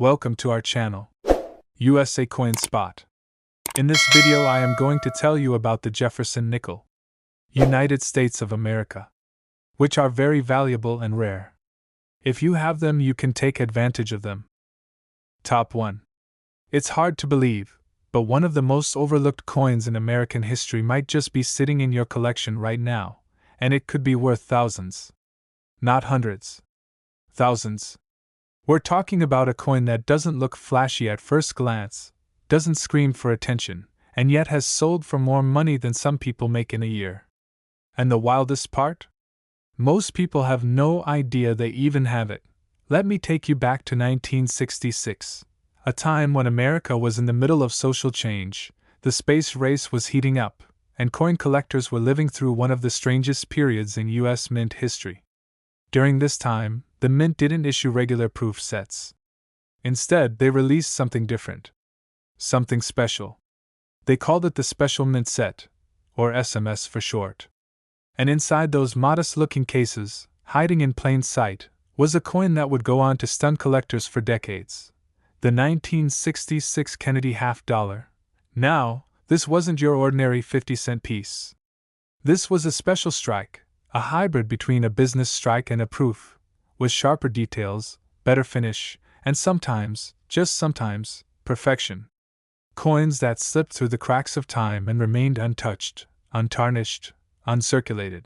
Welcome to our channel, USA Coin Spot. In this video I am going to tell you about the Jefferson Nickel, United States of America, which are very valuable and rare. If you have them, you can take advantage of them. Top 1. It's hard to believe, but one of the most overlooked coins in American history might just be sitting in your collection right now, and it could be worth thousands. Not hundreds. Thousands. We're talking about a coin that doesn't look flashy at first glance, doesn't scream for attention, and yet has sold for more money than some people make in a year. And the wildest part? Most people have no idea they even have it. Let me take you back to 1966, a time when America was in the middle of social change, the space race was heating up, and coin collectors were living through one of the strangest periods in U.S. mint history. During this time, the mint didn't issue regular proof sets. Instead, they released something different. Something special. They called it the Special Mint Set, or SMS for short. And inside those modest-looking cases, hiding in plain sight, was a coin that would go on to stun collectors for decades. The 1966 Kennedy $50. Now, this wasn't your ordinary 50-cent piece. This was a special strike, a hybrid between a business strike and a proof, with sharper details, better finish, and sometimes, just sometimes, perfection. Coins that slipped through the cracks of time and remained untouched, untarnished, uncirculated.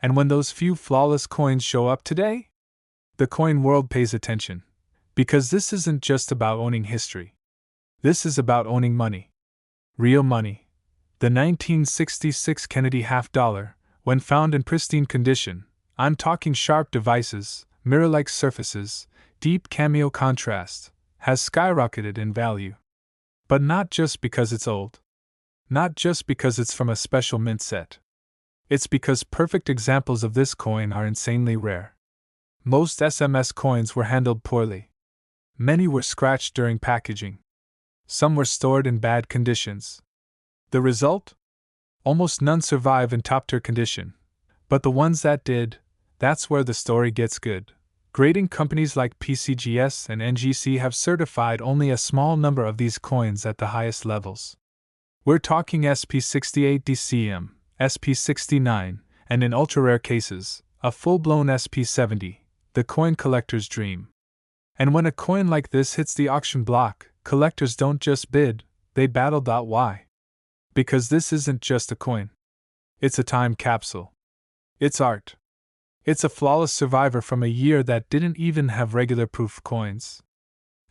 And when those few flawless coins show up today, the coin world pays attention. Because this isn't just about owning history. This is about owning money. Real money. The 1966 Kennedy $50, when found in pristine condition, I'm talking sharp devices, mirror-like surfaces, deep cameo contrast, has skyrocketed in value. But not just because it's old. Not just because it's from a special mint set. It's because perfect examples of this coin are insanely rare. Most SMS coins were handled poorly. Many were scratched during packaging. Some were stored in bad conditions. The result? Almost none survive in top-tier condition. But the ones that did, that's where the story gets good. Grading companies like PCGS and NGC have certified only a small number of these coins at the highest levels. We're talking SP68 DCM, SP69, and in ultra-rare cases, a full-blown SP70, the coin collector's dream. And when a coin like this hits the auction block, collectors don't just bid, they battle. Why? Because this isn't just a coin. It's a time capsule. It's art. It's a flawless survivor from a year that didn't even have regular proof coins.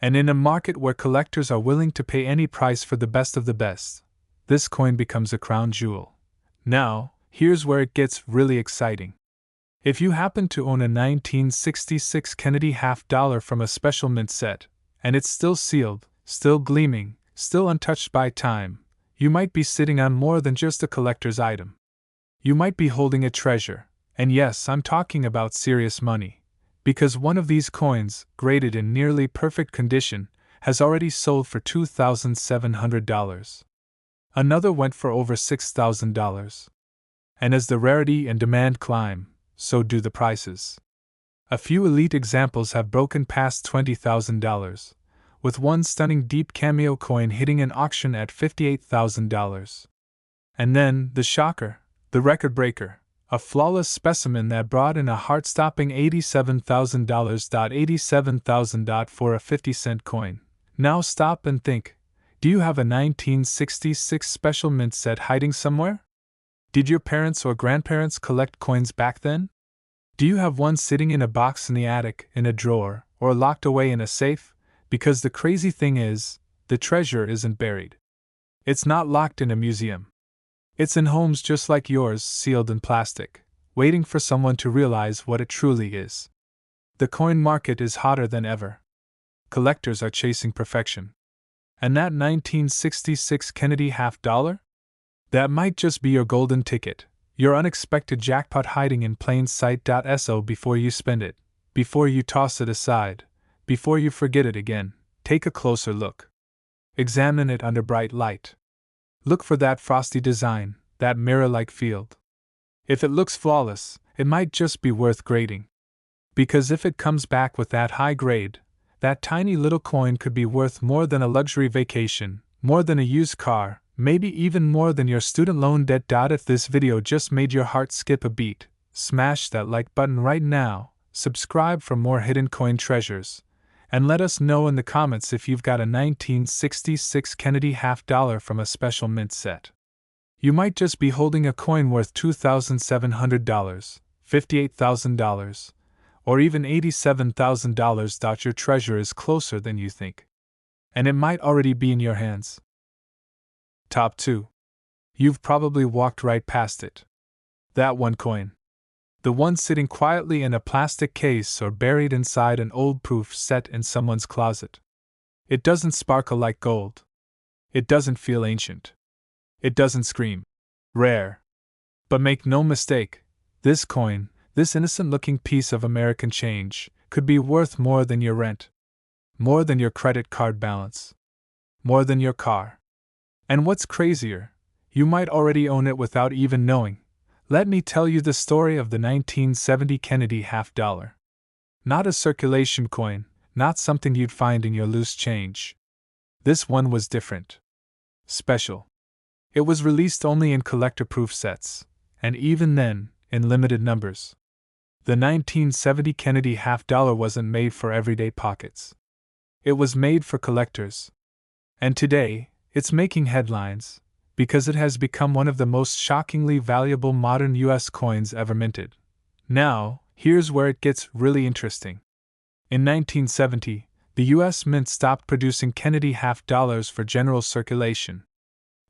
And in a market where collectors are willing to pay any price for the best of the best, this coin becomes a crown jewel. Now, here's where it gets really exciting. If you happen to own a 1966 Kennedy $50 from a special mint set, and it's still sealed, still gleaming, still untouched by time, you might be sitting on more than just a collector's item. You might be holding a treasure, and yes, I'm talking about serious money, because one of these coins, graded in nearly perfect condition, has already sold for $2,700. Another went for over $6,000. And as the rarity and demand climb, so do the prices. A few elite examples have broken past $20,000, with one stunning deep cameo coin hitting an auction at $58,000. And then, the shocker, the record breaker, a flawless specimen that brought in a heart-stopping $87,000. $87,000 for a 50-cent coin. Now stop and think. Do you have a 1966 special mint set hiding somewhere? Did your parents or grandparents collect coins back then? Do you have one sitting in a box in the attic, in a drawer, or locked away in a safe? Because the crazy thing is, the treasure isn't buried. It's not locked in a museum. It's in homes just like yours, sealed in plastic, waiting for someone to realize what it truly is. The coin market is hotter than ever. Collectors are chasing perfection. And that 1966 Kennedy $50? That might just be your golden ticket, your unexpected jackpot hiding in plain sight. So before you spend it, before you toss it aside, before you forget it again, take a closer look. Examine it under bright light. Look for that frosty design, that mirror-like field. If it looks flawless, it might just be worth grading. Because if it comes back with that high grade, that tiny little coin could be worth more than a luxury vacation, more than a used car, maybe even more than your student loan debt. If this video just made your heart skip a beat, smash that like button right now, subscribe for more hidden coin treasures, and let us know in the comments if you've got a 1966 Kennedy half-dollar from a special mint set. You might just be holding a coin worth $2,700, $58,000, or even $87,000. Your treasure is closer than you think, and it might already be in your hands. Top 2. You've probably walked right past it. That one coin. The one sitting quietly in a plastic case or buried inside an old proof set in someone's closet. It doesn't sparkle like gold. It doesn't feel ancient. It doesn't scream rare. But make no mistake, this coin, this innocent-looking piece of American change, could be worth more than your rent, more than your credit card balance, more than your car. And what's crazier, you might already own it without even knowing. Let me tell you the story of the 1970 Kennedy half-dollar. Not a circulation coin, not something you'd find in your loose change. This one was different. Special. It was released only in collector-proof sets, and even then, in limited numbers. The 1970 Kennedy half-dollar wasn't made for everyday pockets. It was made for collectors. And today, it's making headlines, because it has become one of the most shockingly valuable modern U.S. coins ever minted. Now, here's where it gets really interesting. In 1970, the U.S. Mint stopped producing Kennedy half-dollars for general circulation.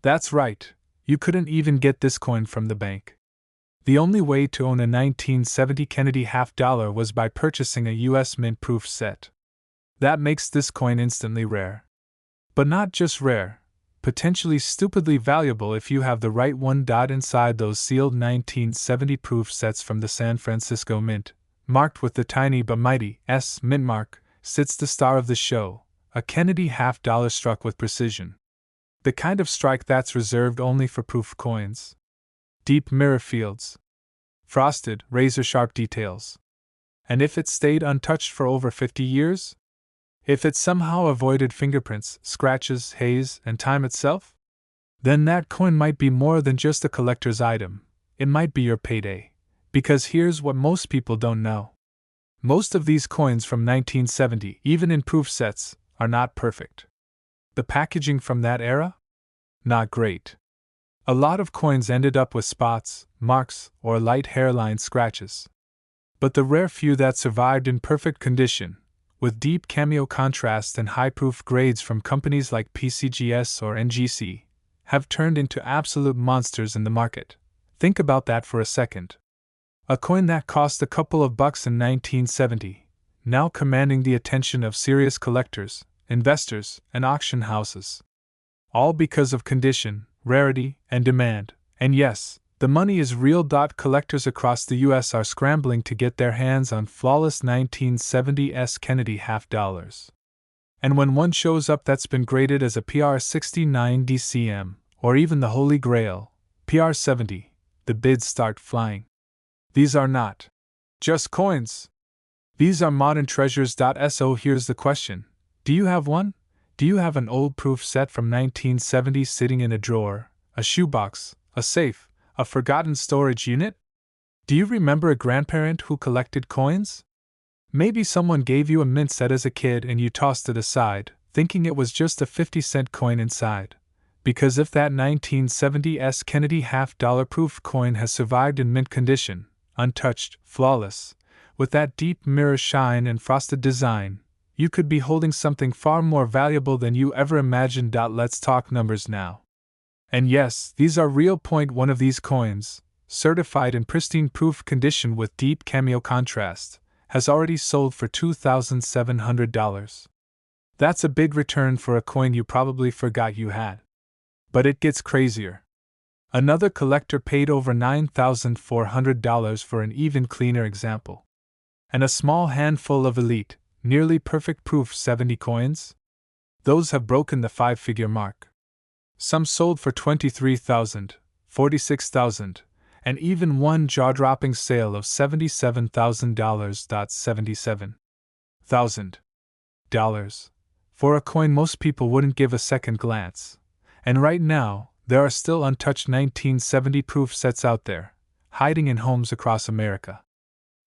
That's right, you couldn't even get this coin from the bank. The only way to own a 1970 Kennedy half-dollar was by purchasing a U.S. Mint-proof set. That makes this coin instantly rare. But not just rare, potentially stupidly valuable if you have the right one. Inside those sealed 1970 proof sets from the San Francisco Mint, marked with the tiny but mighty S mint mark, sits the star of the show, a Kennedy half-dollar struck with precision. The kind of strike that's reserved only for proof coins. Deep mirror fields. Frosted, razor-sharp details. And if it stayed untouched for over 50 years? If it somehow avoided fingerprints, scratches, haze, and time itself? Then that coin might be more than just a collector's item. It might be your payday. Because here's what most people don't know. Most of these coins from 1970, even in proof sets, are not perfect. The packaging from that era? Not great. A lot of coins ended up with spots, marks, or light hairline scratches. But the rare few that survived in perfect condition, with deep cameo contrast and high-proof grades from companies like PCGS or NGC, have turned into absolute monsters in the market. Think about that for a second. A coin that cost a couple of bucks in 1970, now commanding the attention of serious collectors, investors, and auction houses. All because of condition, rarity, and demand. And yes, the money is real. Collectors across the US are scrambling to get their hands on flawless 1970s Kennedy half-dollars. And when one shows up that's been graded as a PR69 DCM, or even the Holy Grail, PR70, the bids start flying. These are not just coins. These are modern treasures. So here's the question. Do you have one? Do you have an old proof set from 1970 sitting in a drawer, a shoebox, a safe, a forgotten storage unit? Do you remember a grandparent who collected coins? Maybe someone gave you a mint set as a kid and you tossed it aside, thinking it was just a 50-cent coin inside. Because if that 1970s Kennedy half-dollar proof coin has survived in mint condition, untouched, flawless, with that deep mirror shine and frosted design, you could be holding something far more valuable than you ever imagined. Let's talk numbers now. And yes, these are real. One of these coins, certified in pristine proof condition with deep cameo contrast, has already sold for $2,700. That's a big return for a coin you probably forgot you had. But it gets crazier. Another collector paid over $9,400 for an even cleaner example. And a small handful of elite, nearly perfect proof 70 coins? Those have broken the 5-figure mark. Some sold for $23,000, $46,000, and even one jaw-dropping sale of $77,000. $77,000. $8, for a coin most people wouldn't give a second glance. And right now, there are still untouched 1970 proof sets out there, hiding in homes across America.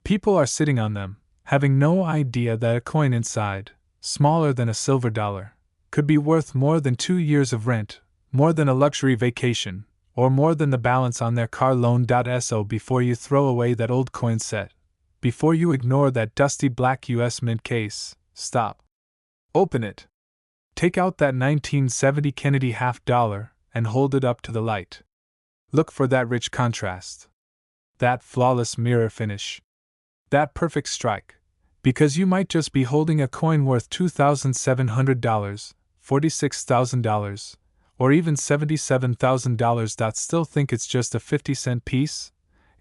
People are sitting on them, having no idea that a coin inside, smaller than a silver dollar, could be worth more than 2 years of rent, more than a luxury vacation, or more than the balance on their car loan. So before you throw away that old coin set, before you ignore that dusty black US Mint case, stop. Open it. Take out that 1970 Kennedy $half and hold it up to the light. Look for that rich contrast. That flawless mirror finish. That perfect strike. Because you might just be holding a coin worth $2,700, $46,000, or even $77,000. Still think it's just a 50-cent piece?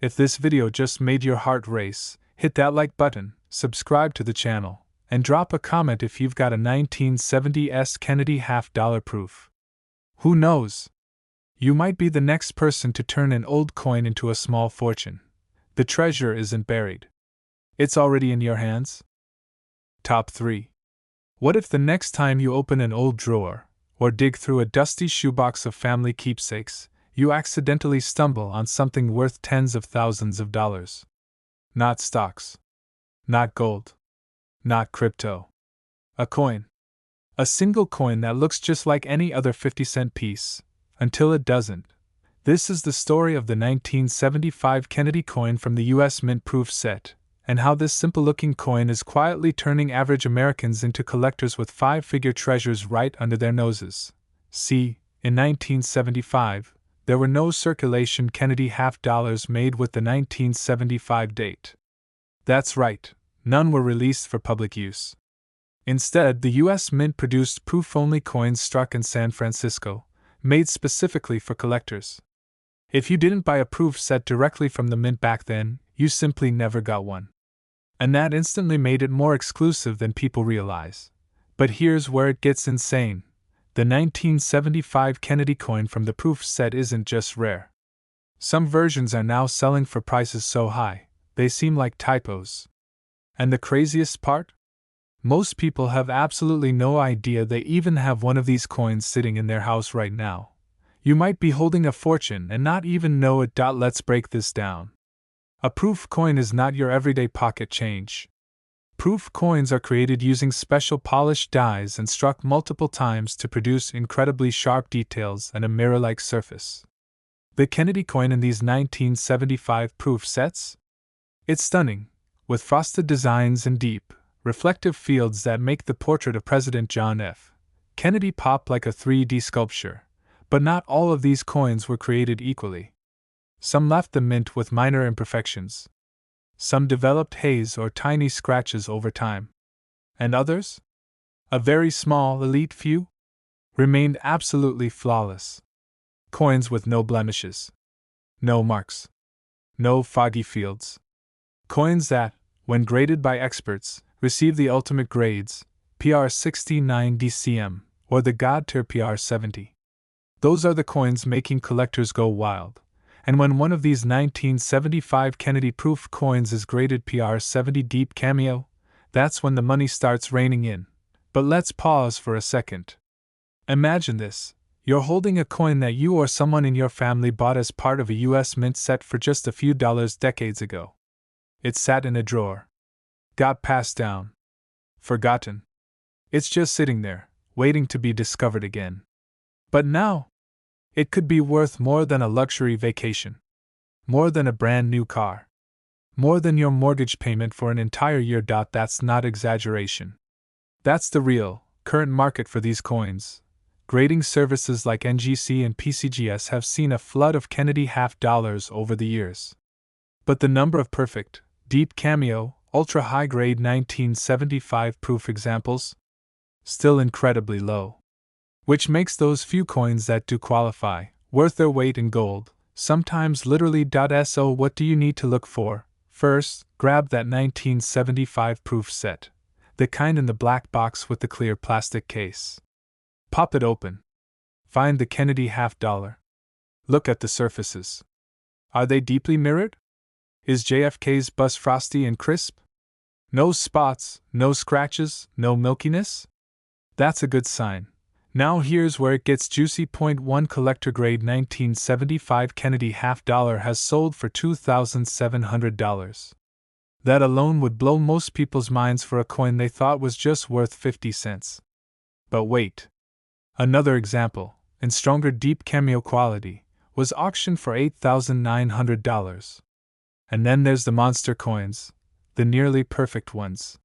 If this video just made your heart race, hit that like button, subscribe to the channel, and drop a comment if you've got a 1970s Kennedy $half proof. Who knows? You might be the next person to turn an old coin into a small fortune. The treasure isn't buried. It's already in your hands. Top 3. What if the next time you open an old drawer, or dig through a dusty shoebox of family keepsakes, you accidentally stumble on something worth tens of thousands of dollars? Not stocks. Not gold. Not crypto. A coin. A single coin that looks just like any other 50-cent piece, until it doesn't. This is the story of the 1975 Kennedy coin from the US Mint proof set, and how this simple-looking coin is quietly turning average Americans into collectors with five-figure treasures right under their noses. See, in 1975, there were no circulation Kennedy $half made with the 1975 date. That's right, none were released for public use. Instead, the US Mint produced proof-only coins struck in San Francisco, made specifically for collectors. If you didn't buy a proof set directly from the Mint back then, you simply never got one. And that instantly made it more exclusive than people realize. But here's where it gets insane. The 1975 Kennedy coin from the proof set isn't just rare. Some versions are now selling for prices so high, they seem like typos. And the craziest part? Most people have absolutely no idea they even have one of these coins sitting in their house right now. You might be holding a fortune and not even know it. Let's break this down. A proof coin is not your everyday pocket change. Proof coins are created using special polished dies and struck multiple times to produce incredibly sharp details and a mirror-like surface. The Kennedy coin in these 1975 proof sets? It's stunning, with frosted designs and deep, reflective fields that make the portrait of President John F. Kennedy pop like a 3D sculpture. But not all of these coins were created equally. Some left the mint with minor imperfections. Some developed haze or tiny scratches over time. And others? A very small, elite few? Remained absolutely flawless. Coins with no blemishes. No marks. No foggy fields. Coins that, when graded by experts, receive the ultimate grades, PR 69 DCM, or the God tier PR 70. Those are the coins making collectors go wild. And when one of these 1975 Kennedy proof coins is graded PR 70 Deep Cameo, that's when the money starts raining in. But let's pause for a second. Imagine this. You're holding a coin that you or someone in your family bought as part of a US Mint set for just a few dollars decades ago. It sat in a drawer. Got passed down. Forgotten. It's just sitting there, waiting to be discovered again. But now, it could be worth more than a luxury vacation. More than a brand new car. More than your mortgage payment for an entire year. That's not exaggeration. That's the real, current market for these coins. Grading services like NGC and PCGS have seen a flood of Kennedy $half over the years. But the number of perfect, deep cameo, ultra high grade 1975 proof examples? Still incredibly low. Which makes those few coins that do qualify worth their weight in gold, sometimes literally. So what do you need to look for? First, grab that 1975 proof set, the kind in the black box with the clear plastic case. Pop it open. Find the Kennedy $half. Look at the surfaces. Are they deeply mirrored? Is JFK's bust frosty and crisp? No spots, no scratches, no milkiness? That's a good sign. Now here's where it gets juicy. Point 1, collector grade 1975 Kennedy half dollar has sold for $2,700. That alone would blow most people's minds for a coin they thought was just worth 50 cents. But wait. Another example, in stronger deep cameo quality, was auctioned for $8,900. And then there's the monster coins, the nearly perfect ones.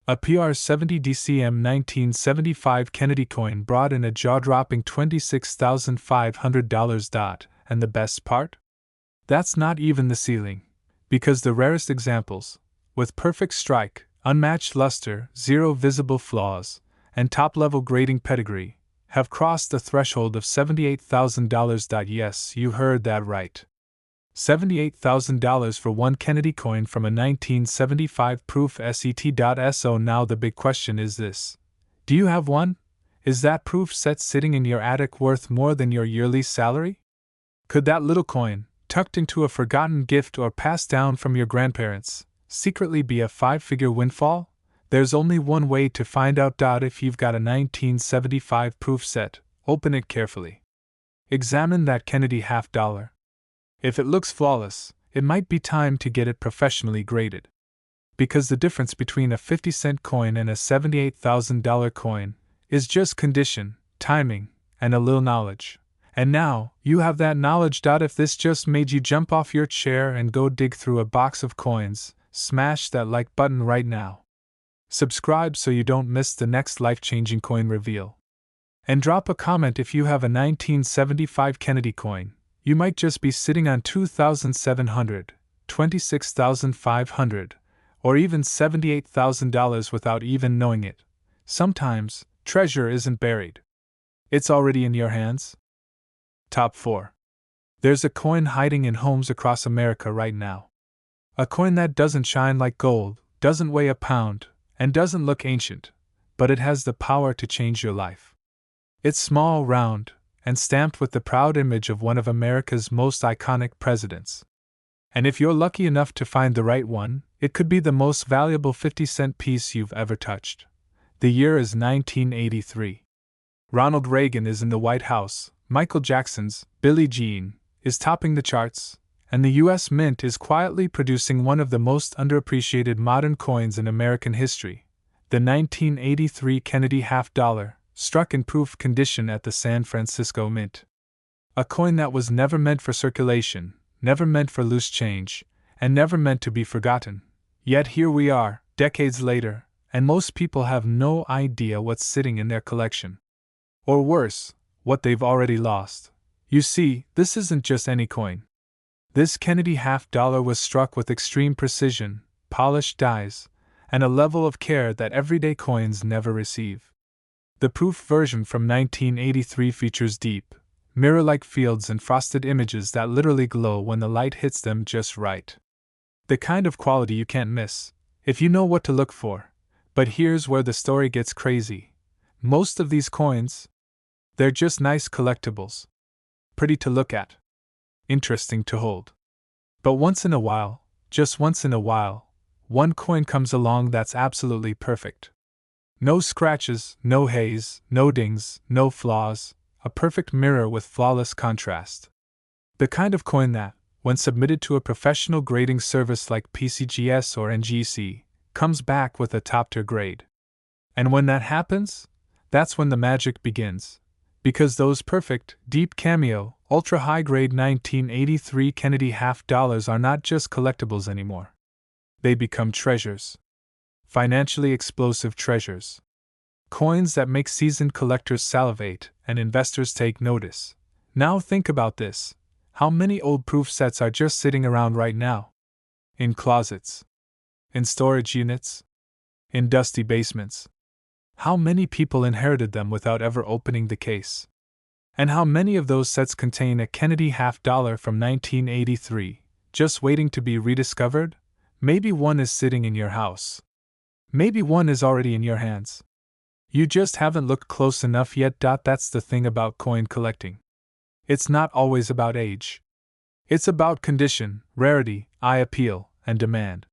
A PR-70 DCM 1975 Kennedy coin brought in a jaw-dropping $26,500. And the best part? That's not even the ceiling. Because the rarest examples, with perfect strike, unmatched luster, zero visible flaws, and top-level grading pedigree, have crossed the threshold of $78,000. Yes, you heard that right. $78,000 for one Kennedy coin from a 1975 proof set.so. Now the big question is this. Do you have one? Is that proof set sitting in your attic worth more than your yearly salary? Could that little coin, tucked into a forgotten gift or passed down from your grandparents, secretly be a 5-figure windfall? There's only one way to find out. If you've got a 1975 proof set, open it carefully. Examine that Kennedy half dollar. If it looks flawless, it might be time to get it professionally graded. Because the difference between a 50-cent coin and a $78,000 coin is just condition, timing, and a little knowledge. And now, you have that knowledge. If this just made you jump off your chair and go dig through a box of coins, smash that like button right now. Subscribe so you don't miss the next life-changing coin reveal. And drop a comment if you have a 1975 Kennedy coin. You might just be sitting on $2,700, $26,500, or even $78,000 without even knowing it. Sometimes, treasure isn't buried. It's already in your hands. Top 4. There's a coin hiding in homes across America right now. A coin that doesn't shine like gold, doesn't weigh a pound, and doesn't look ancient, but it has the power to change your life. It's small, round, and stamped with the proud image of one of America's most iconic presidents. And if you're lucky enough to find the right one, it could be the most valuable 50-cent piece you've ever touched. The year is 1983. Ronald Reagan is in the White House, Michael Jackson's Billie Jean is topping the charts, and the U.S. Mint is quietly producing one of the most underappreciated modern coins in American history, the 1983 Kennedy half dollar, struck in proof condition at the San Francisco Mint. A coin that was never meant for circulation, never meant for loose change, and never meant to be forgotten. Yet here we are, decades later, and most people have no idea what's sitting in their collection. Or worse, what they've already lost. You see, this isn't just any coin. This Kennedy half dollar was struck with extreme precision, polished dies, and a level of care that everyday coins never receive. The proof version from 1983 features deep, mirror-like fields and frosted images that literally glow when the light hits them just right. The kind of quality you can't miss, if you know what to look for. But here's where the story gets crazy. Most of these coins, they're just nice collectibles. Pretty to look at. Interesting to hold. But once in a while, just once in a while, one coin comes along that's absolutely perfect. No scratches, no haze, no dings, no flaws, a perfect mirror with flawless contrast. The kind of coin that, when submitted to a professional grading service like PCGS or NGC, comes back with a top-tier grade. And when that happens, that's when the magic begins. Because those perfect, deep cameo, ultra-high-grade 1983 Kennedy half dollars are not just collectibles anymore. They become treasures. Financially explosive treasures. Coins that make seasoned collectors salivate and investors take notice. Now think about this. How many old proof sets are just sitting around right now? In closets. In storage units. In dusty basements. How many people inherited them without ever opening the case? And how many of those sets contain a Kennedy half dollar from 1983, just waiting to be rediscovered? Maybe one is sitting in your house. Maybe one is already in your hands. You just haven't looked close enough yet. That's the thing about coin collecting. It's not always about age. It's about condition, rarity, eye appeal, and demand.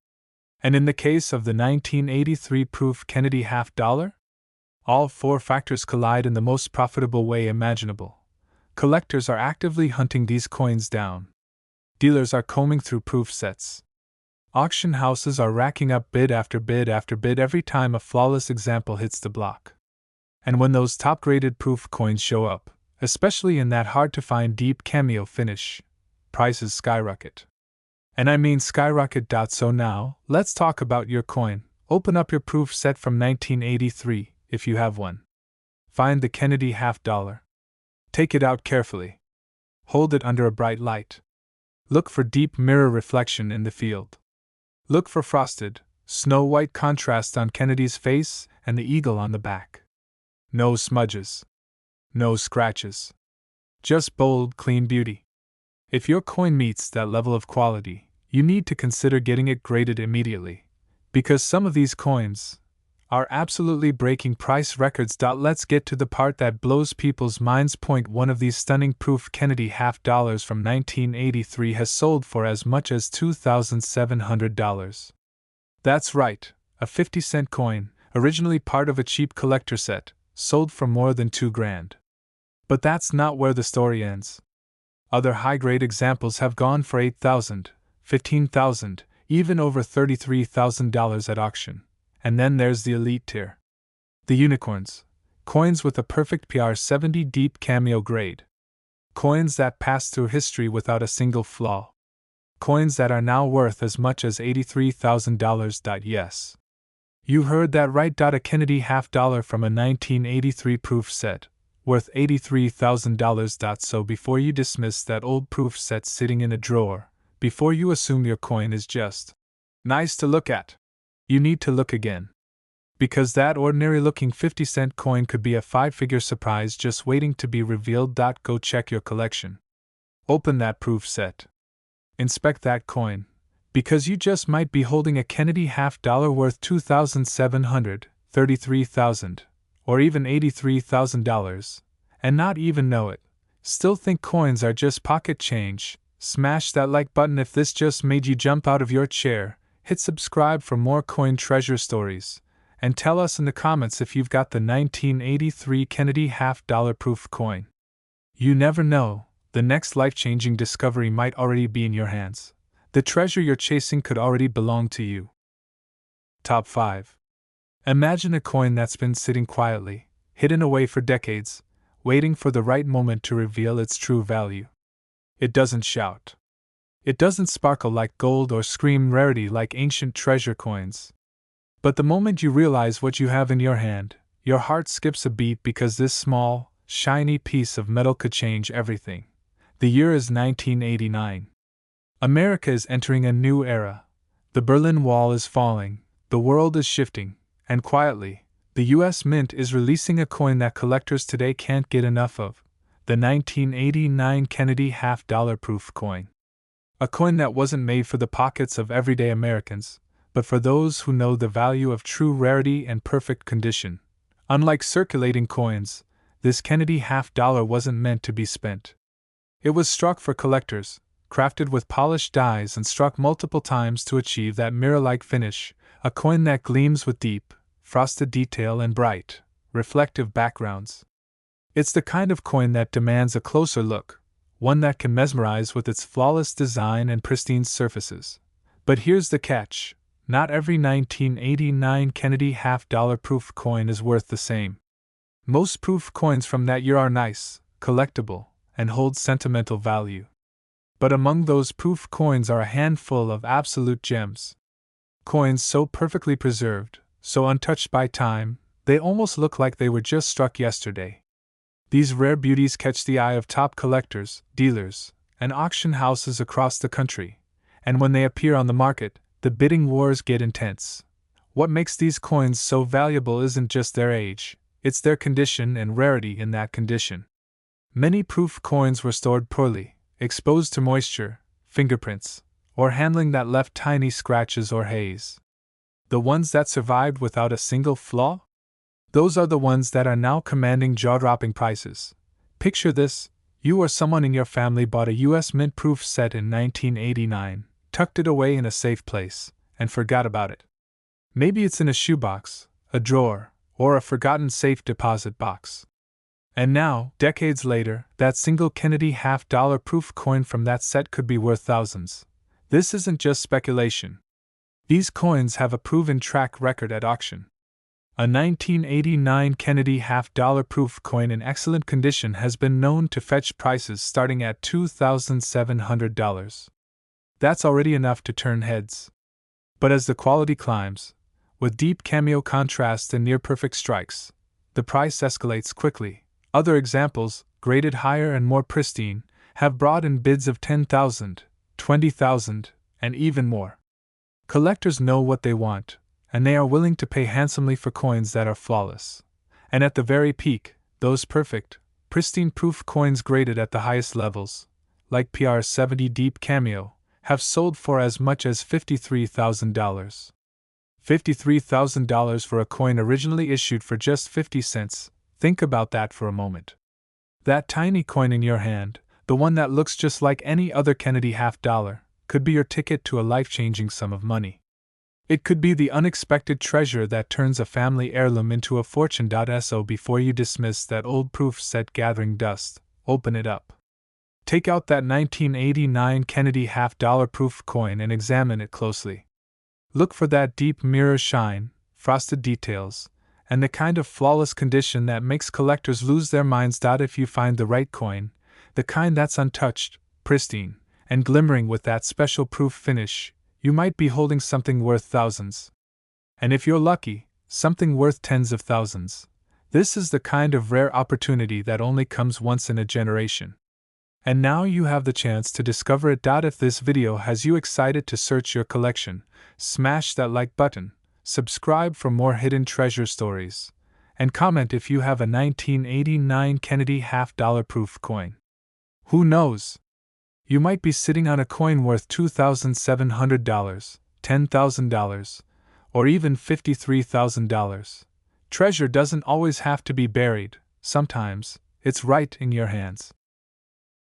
And in the case of the 1983 proof Kennedy half dollar, all four factors collide in the most profitable way imaginable. Collectors are actively hunting these coins down. Dealers are combing through proof sets. Auction houses are racking up bid after bid after bid every time a flawless example hits the block. And when those top-graded proof coins show up, especially in that hard-to-find deep cameo finish, prices skyrocket. And I mean skyrocket. So now, let's talk about your coin. Open up your proof set from 1983, if you have one. Find the Kennedy half dollar. Take it out carefully. Hold it under a bright light. Look for deep mirror reflection in the field. Look for frosted, snow-white contrast on Kennedy's face and the eagle on the back. No smudges. No scratches. Just bold, clean beauty. If your coin meets that level of quality, you need to consider getting it graded immediately, because some of these coins are absolutely breaking price records. Let's get to the part that blows people's minds. Point one of these stunning proof Kennedy half dollars from 1983 has sold for as much as $2,700. That's right, a 50-cent coin, originally part of a cheap collector set, sold for more than $2,000. But that's not where the story ends. Other high-grade examples have gone for $8,000, $15,000, even over $33,000 at auction. And then there's the elite tier. The unicorns. Coins with a perfect PR70 deep cameo grade. Coins that pass through history without a single flaw. Coins that are now worth as much as $83,000. Yes. You heard that right. A Kennedy half dollar from a 1983 proof set, worth $83,000. So before you dismiss that old proof set sitting in a drawer, before you assume your coin is just nice to look at, you need to look again. Because that ordinary-looking 50-cent coin could be a five-figure surprise just waiting to be revealed. Go check your collection. Open that proof set. Inspect that coin, because you just might be holding a Kennedy half dollar worth $2,700, $33,000, or even $83,000, and not even know it. Still think coins are just pocket change. Smash that like button if this just made you jump out of your chair. Hit subscribe for more coin treasure stories, and tell us in the comments if you've got the 1983 Kennedy half dollar proof coin. You never know, the next life-changing discovery might already be in your hands. The treasure you're chasing could already belong to you. Top 5. Imagine a coin that's been sitting quietly, hidden away for decades, waiting for the right moment to reveal its true value. It doesn't shout. It doesn't sparkle like gold or scream rarity like ancient treasure coins. But the moment you realize what you have in your hand, your heart skips a beat because this small, shiny piece of metal could change everything. The year is 1989. America is entering a new era. The Berlin Wall is falling, the world is shifting, and quietly, the US Mint is releasing a coin that collectors today can't get enough of, the 1989 Kennedy half dollar proof coin. A coin that wasn't made for the pockets of everyday Americans, but for those who know the value of true rarity and perfect condition. Unlike circulating coins, this Kennedy half dollar wasn't meant to be spent. It was struck for collectors, crafted with polished dies and struck multiple times to achieve that mirror-like finish, a coin that gleams with deep, frosted detail and bright, reflective backgrounds. It's the kind of coin that demands a closer look, one that can mesmerize with its flawless design and pristine surfaces. But here's the catch. Not every 1989 Kennedy half dollar proof coin is worth the same. Most proof coins from that year are nice, collectible, and hold sentimental value. But among those proof coins are a handful of absolute gems. Coins so perfectly preserved, so untouched by time, they almost look like they were just struck yesterday. These rare beauties catch the eye of top collectors, dealers, and auction houses across the country, and when they appear on the market, the bidding wars get intense. What makes these coins so valuable isn't just their age, it's their condition and rarity in that condition. Many proof coins were stored poorly, exposed to moisture, fingerprints, or handling that left tiny scratches or haze. The ones that survived without a single flaw? Those are the ones that are now commanding jaw-dropping prices. Picture this: you or someone in your family bought a US Mint proof set in 1989, tucked it away in a safe place, and forgot about it. Maybe it's in a shoebox, a drawer, or a forgotten safe deposit box. And now, decades later, that single Kennedy half-dollar proof coin from that set could be worth thousands. This isn't just speculation. These coins have a proven track record at auction. A 1989 Kennedy half-dollar proof coin in excellent condition has been known to fetch prices starting at $2,700. That's already enough to turn heads. But as the quality climbs, with deep cameo contrast and near-perfect strikes, the price escalates quickly. Other examples, graded higher and more pristine, have brought in bids of $10,000, $20,000, and even more. Collectors know what they want, and they are willing to pay handsomely for coins that are flawless. And at the very peak, those perfect, pristine proof coins graded at the highest levels, like PR70 Deep Cameo, have sold for as much as $53,000. $53,000 for a coin originally issued for just 50 cents. Think about that for a moment. That tiny coin in your hand, the one that looks just like any other Kennedy half-dollar, could be your ticket to a life-changing sum of money. It could be the unexpected treasure that turns a family heirloom into a fortune. So before you dismiss that old proof set gathering dust, open it up. Take out that 1989 Kennedy half-dollar proof coin and examine it closely. Look for that deep mirror shine, frosted details, and the kind of flawless condition that makes collectors lose their minds. If you find the right coin, the kind that's untouched, pristine, and glimmering with that special proof finish, you might be holding something worth thousands. And if you're lucky, something worth tens of thousands. This is the kind of rare opportunity that only comes once in a generation. And now you have the chance to discover it. If this video has you excited to search your collection, smash that like button, subscribe for more hidden treasure stories, and comment if you have a 1989 Kennedy half-dollar proof coin. Who knows? You might be sitting on a coin worth $2,700, $10,000, or even $53,000. Treasure doesn't always have to be buried, sometimes it's right in your hands.